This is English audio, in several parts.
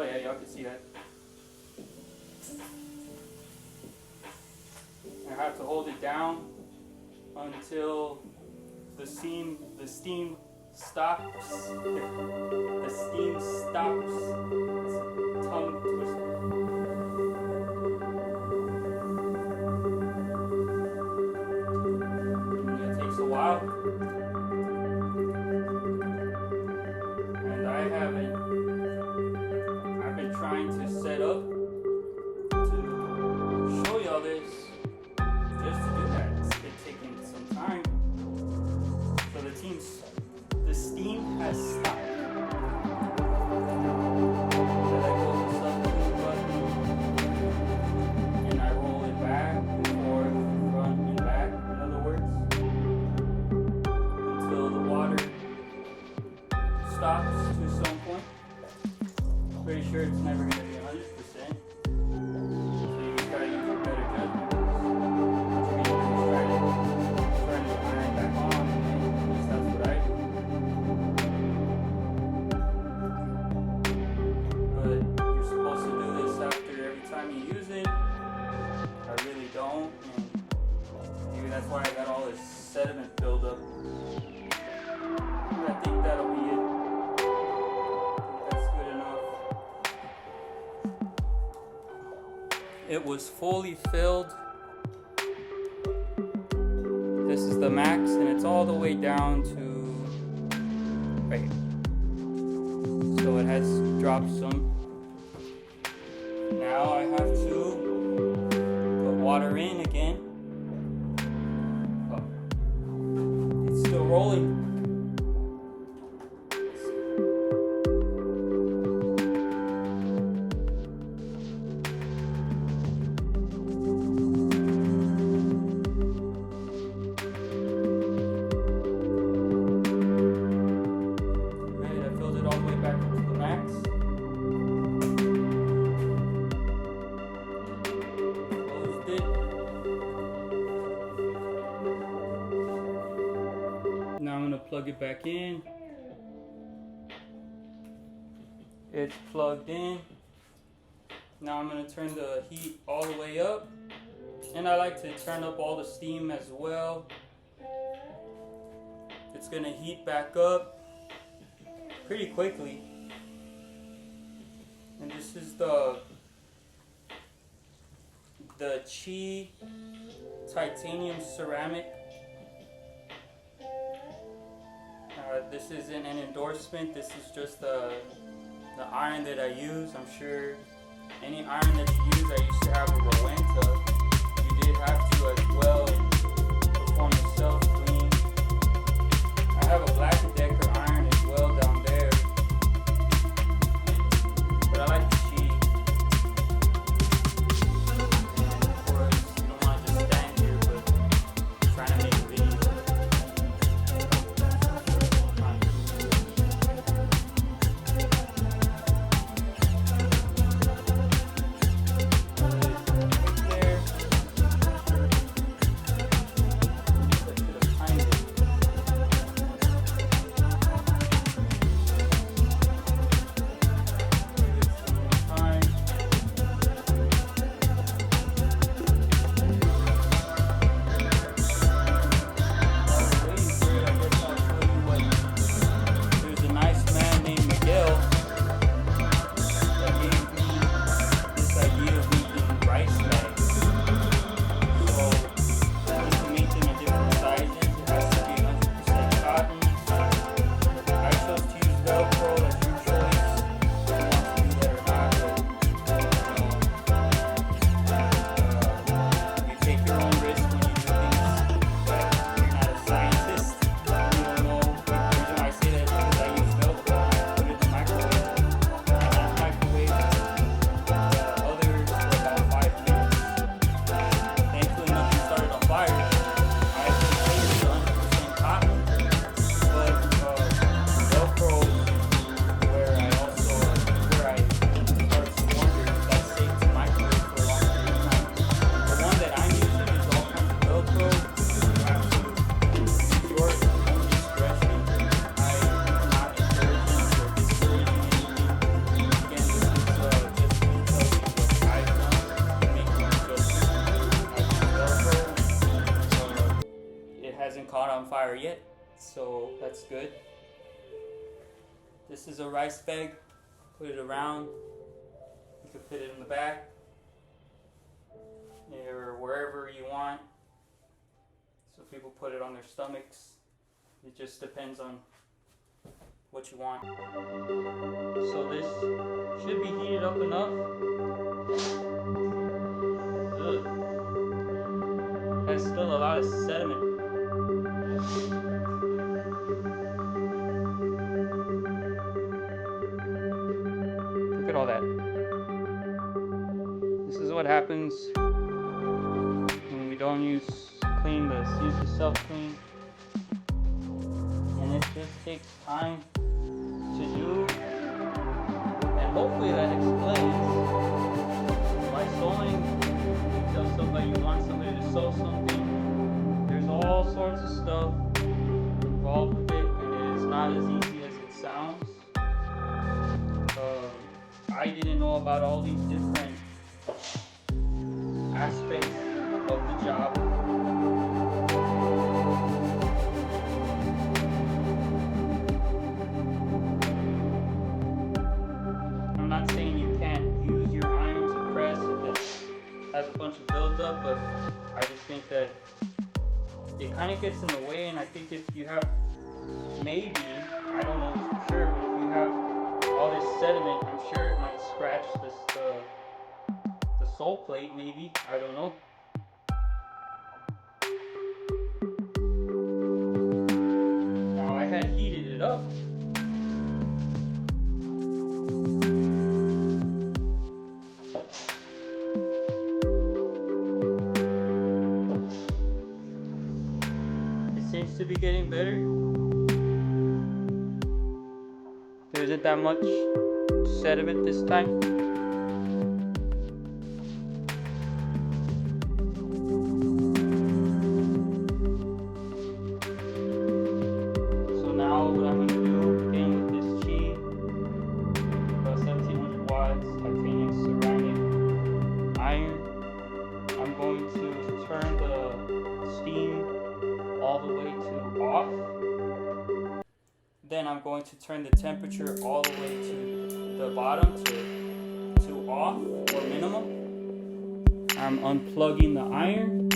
Oh yeah, y'all can see that. I have to hold it down until the steam stops. The steam stops. It's tongue twister. It takes a while. And I've been trying to set up to show y'all this. Just to do that, it's been taking some time. So the steam has stopped. Then I go to substitute button, and I roll it back and forth, front and back, in other words, until the water stops to some point. Pretty sure it's never going to be 100%. So you just gotta use your better judgment. That's why I got all this sediment build up. I think that'll be it. That's good enough. It was fully filled. This is the max, and it's all the way down to right here. So it has dropped some. Now I have to put water in again. Still rolling. Right, I filled it all the way back up to the max. Closed it. Now I'm going to plug it back in. It's plugged in. Now I'm going to turn the heat all the way up. And I like to turn up all the steam as well. It's going to heat back up pretty quickly. And this is the Chi titanium ceramic. This isn't an endorsement. This is just the iron that I use. I'm sure any iron that you use, I used to have a Rowenta. You did have to as well perform a self clean. I have a Black & Decker iron as well down there. But I like the Chi. Of course, you don't want to just stand here, but trying to make a video. That's good. This is a rice bag. Put it around. You can put it in the back or wherever you want. So people put it on their stomachs. It just depends on what you want. So this should be heated up enough. Ugh. There's still a lot of sediment. Look at all that. This is what happens when we don't use the self-clean. And it just takes time to do. And hopefully that explains why sewing, you tell somebody you want somebody to sew something, there's all sorts of stuff involved with it, and it is not as easy as it sounds. I didn't know about all these different aspects of the job. I'm not saying you can't use your iron to press if it has a bunch of buildup, but I just think that it kind of gets in the way, and I think if you have, maybe, I don't know for sure, but if you have all this sediment, I'm sure it might scratch the sole plate, maybe, I don't know. Now I had heated it up. It seems to be getting better. There isn't that much sediment this time. So now what I'm going to do, again with this Chi, 1700 watts titanium ceramic iron, I'm going to turn the steam all the way to off. Then I'm going to turn the temperature all the way to the bottom to off or minimum. I'm unplugging the iron.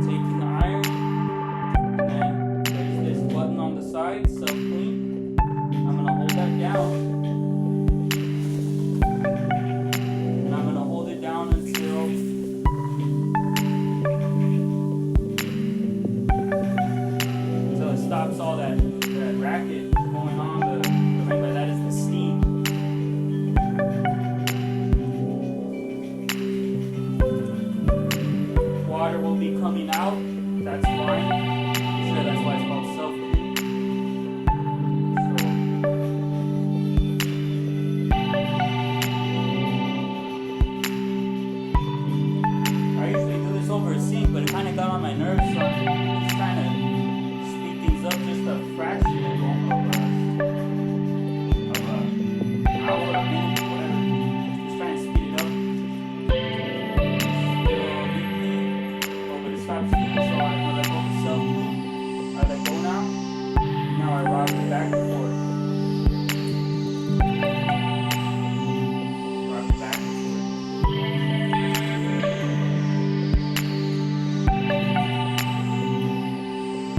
Taking the iron. And there's this button on the side, self-clean. I'm going to hold that down. And I'm going to hold it down until it stops all that racket going on. What I mean by that is the steam. Water will be coming out. That's fine. Sure, that's why it's called self-clean. I usually do this over a sink, but it kind of got on my nerves, so I'm just trying to speed things up just a fraction of an hour, a minute, whatever. Just trying to speed it up. But it stops speeding, so I let go of self. I let go now. Now I rock it back and forth. Rock it back and forth.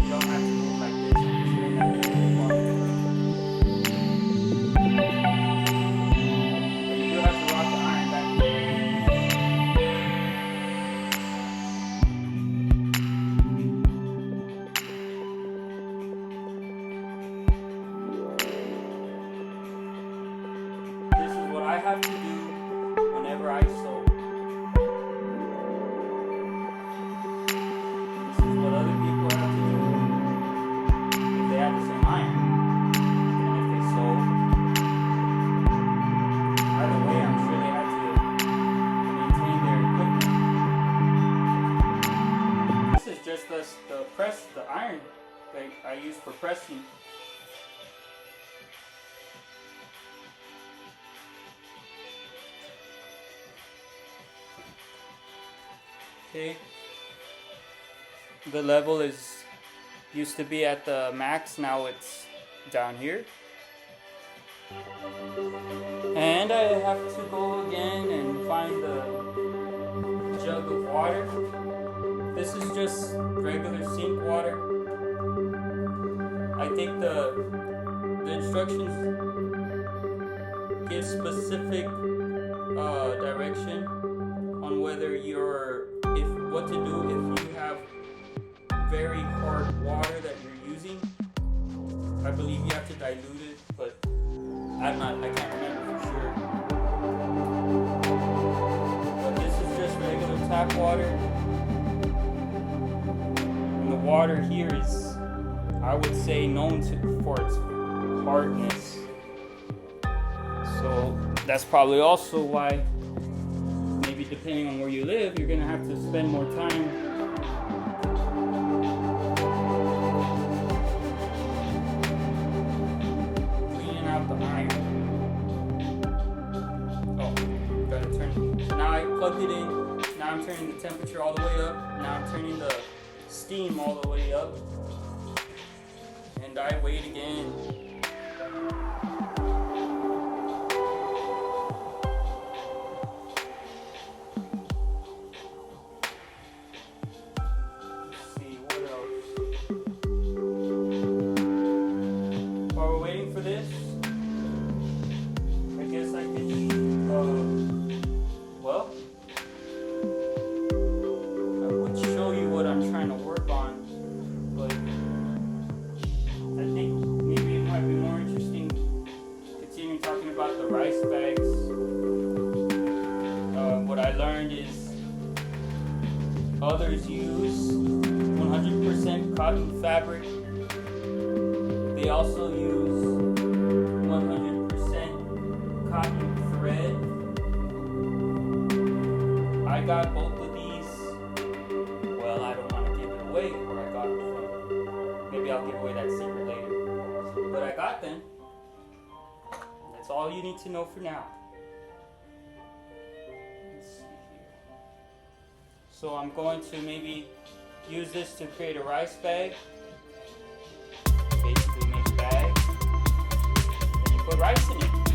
You don't have to move like this. I'm just doing that really fun. But you do have to rock the iron back and forth. This is what I have to do whenever I sew. This is what other people have to do if they have the same iron. And if they sew, either way, I'm sure they have to maintain their equipment. This is just the iron that I use for pressing. Okay. the level is used to be at the max, now it's down here. And I have to go again and find the jug of water. This is just regular sink water. I think the instructions give specific direction on whether what to do if you have very hard water that you're using. I believe you have to dilute it, but I can't remember for sure. But this is just regular tap water. And the water here is, I would say, known for its hardness. So that's probably also why, maybe depending on where you live, you're gonna have to spend more time cleaning out the iron. Oh, gotta turn. So now I plugged it in. Now I'm turning the temperature all the way up. Now I'm turning the steam all the way up. And I wait again. Rice bags. What I learned is others use 100% cotton fabric. They also use 100% cotton thread. I got both of these. Well, I don't want to give it away where I got them from. Maybe I'll give away that secret later. But I got them. That's all you need to know for now. Let's see here. So I'm going to maybe use this to create a rice bag. Basically make a bag. And you put rice in it.